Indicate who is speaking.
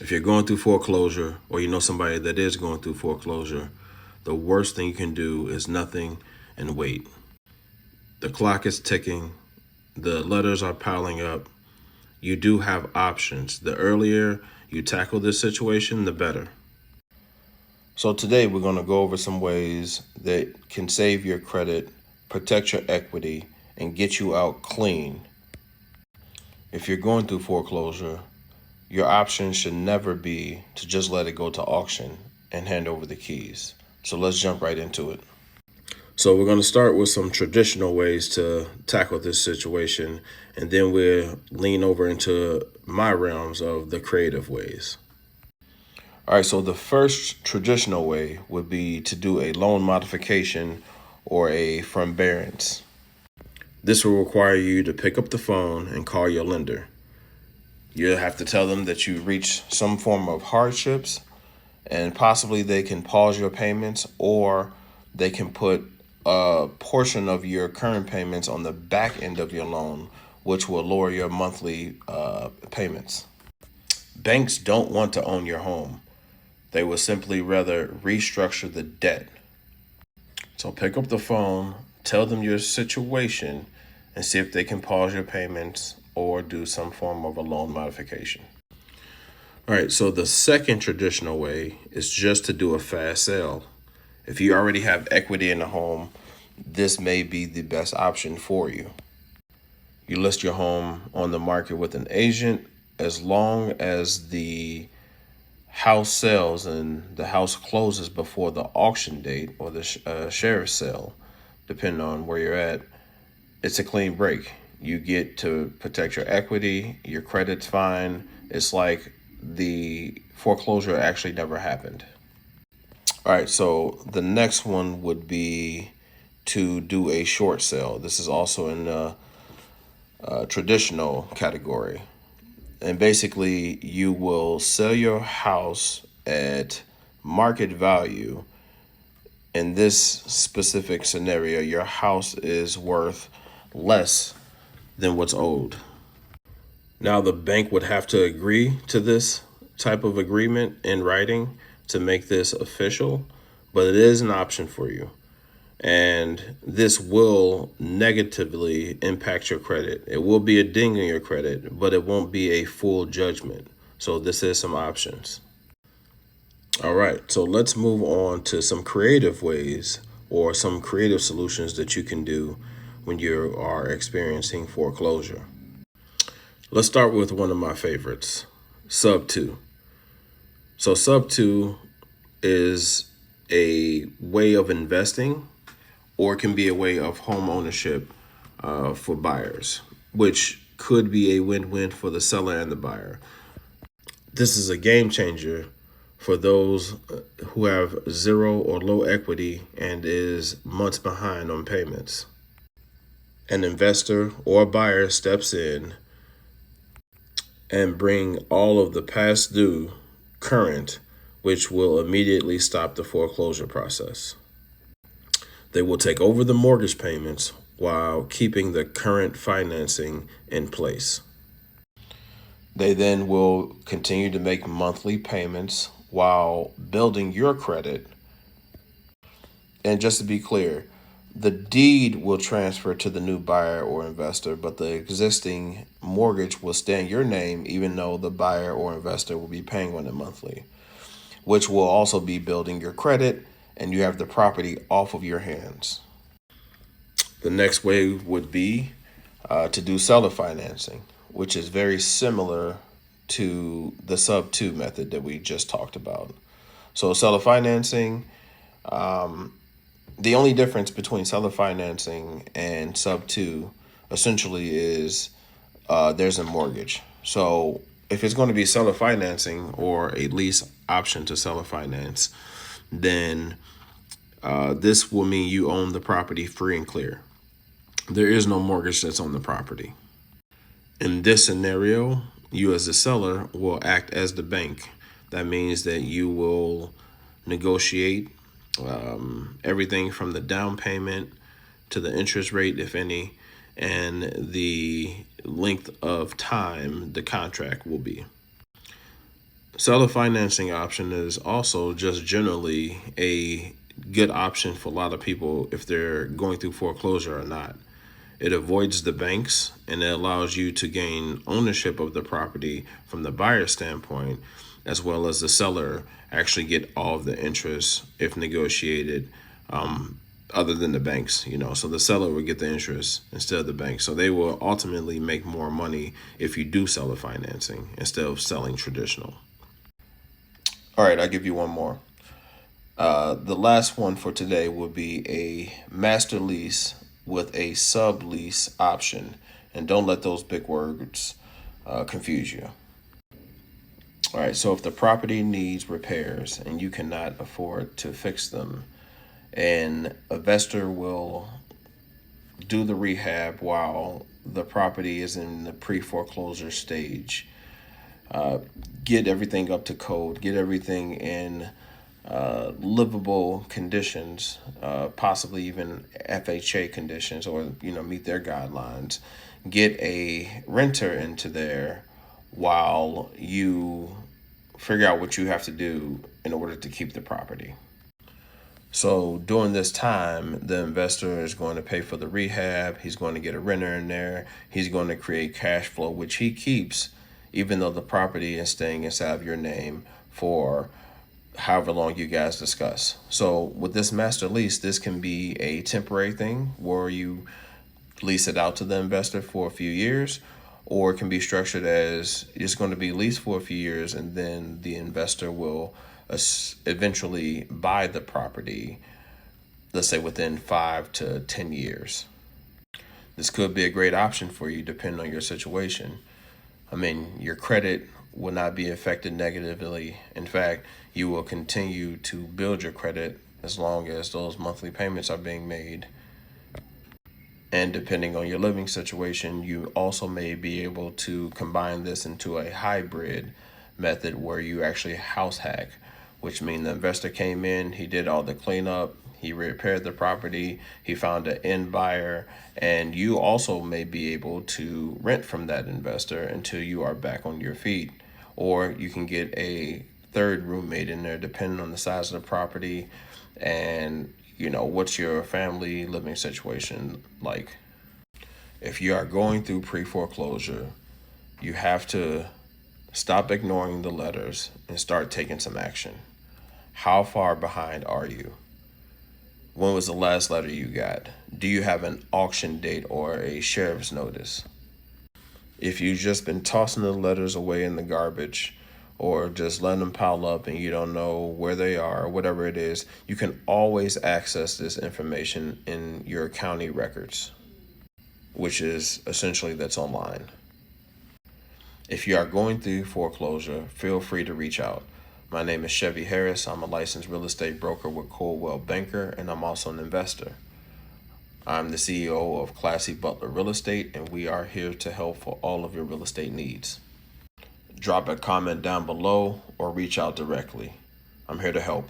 Speaker 1: If you're going through foreclosure or you know somebody that is going through foreclosure, the worst thing you can do is nothing and wait. The clock is ticking, the letters are piling up. You do have options. The earlier you tackle this situation, the better. So, today we're going to go over some ways that can save your credit, protect your equity, and get you out clean. If you're going through foreclosure, your option should never be to just let it go to auction and hand over the keys. So let's jump right into it. So we're going to start with some traditional ways to tackle this situation, and then we'll lean over into my realms of the creative ways. All right, so the first traditional way would be to do a loan modification or a forbearance. This will require you to pick up the phone and call your lender. You'll have to tell them that you reached some form of hardships and possibly they can pause your payments or they can put a portion of your current payments on the back end of your loan, which will lower your monthly payments. Banks don't want to own your home. They would simply rather restructure the debt. So pick up the phone, tell them your situation, and see if they can pause your payments or do some form of a loan modification. All right, so the second traditional way is just to do a fast sale. If you already have equity in the home, this may be the best option for you. You list your home on the market with an agent as long as the house sells and the house closes before the auction date or the sheriff's sale, depending on where you're at. It's a clean break. You get to protect your equity, your credit's fine. It's like the foreclosure actually never happened. All right, so the next one would be to do a short sale. This is also in the traditional category. And basically, you will sell your house at market value. In this specific scenario, your house is worth less than what's owed. Now, the bank would have to agree to this type of agreement in writing to make this official, but it is an option for you. And this will negatively impact your credit. It will be a ding in your credit, but it won't be a full judgment. So, this is some options. All right, so let's move on to some creative ways or some creative solutions that you can do when you are experiencing foreclosure. Let's start with one of my favorites, Sub 2. So Sub 2 is a way of investing or it can be a way of home ownership for buyers, which could be a win-win for the seller and the buyer. This is a game changer for those who have zero or low equity and is months behind on payments. An investor or buyer steps in and bring all of the past due current, which will immediately stop the foreclosure process. They will take over the mortgage payments while keeping the current financing in place. They then will continue to make monthly payments while building your credit. And just to be clear, the deed will transfer to the new buyer or investor, but the existing mortgage will stay in your name even though the buyer or investor will be paying on it monthly, which will also be building your credit and you have the property off of your hands. The next way would be to do seller financing, which is very similar to the sub 2 method that we just talked about. So seller financing, the only difference between seller financing and sub 2 essentially is there's a mortgage. So if it's going to be seller financing or a lease option to seller finance, then this will mean you own the property free and clear. There is no mortgage that's on the property. In this scenario, you as the seller will act as the bank. That means that you will negotiate everything from the down payment to the interest rate, if any, and the length of time the contract will be. Seller financing option is also just generally a good option for a lot of people if they're going through foreclosure or not. It avoids the banks and it allows you to gain ownership of the property from the buyer standpoint, as well as the seller actually get all of the interest if negotiated, other than the banks, So the seller will get the interest instead of the bank. So they will ultimately make more money if you do seller financing instead of selling traditional. All right, I'll give you one more. The last one for today will be a master lease with a sublease option. And don't let those big words confuse you. All right, so if the property needs repairs and you cannot afford to fix them, an investor will do the rehab while the property is in the pre-foreclosure stage. Get everything up to code, get everything in livable conditions, possibly even FHA conditions, or meet their guidelines. Get a renter into there while you figure out what you have to do in order to keep the property. So during this time, the investor is going to pay for the rehab. He's going to get a renter in there. He's going to create cash flow, which he keeps, even though the property is staying inside of your name for however long you guys discuss. So with this master lease, this can be a temporary thing where you lease it out to the investor for a few years, or it can be structured as it's going to be leased for a few years and then the investor will eventually buy the property, let's say within 5 to 10 years. This could be a great option for you depending on your situation. I mean, your credit will not be affected negatively. In fact, you will continue to build your credit as long as those monthly payments are being made. And depending on your living situation, you also may be able to combine this into a hybrid method where you actually house hack, which means the investor came in, he did all the cleanup, he repaired the property, he found an end buyer, and you also may be able to rent from that investor until you are back on your feet. Or you can get a third roommate in there depending on the size of the property and what's your family living situation like. If you are going through pre-foreclosure, you have to stop ignoring the letters and start taking some action. How far behind are you? When was the last letter you got? Do you have an auction date or a sheriff's notice? If you've just been tossing the letters away in the garbage or just letting them pile up and you don't know where they are or whatever it is, you can always access this information in your county records, which is essentially that's online. If you are going through foreclosure, feel free to reach out. My name is Chevy Harris. I'm a licensed real estate broker with Coldwell Banker, and I'm also an investor. I'm the CEO of Classy Butler Real Estate, and we are here to help for all of your real estate needs. Drop a comment down below or reach out directly. I'm here to help.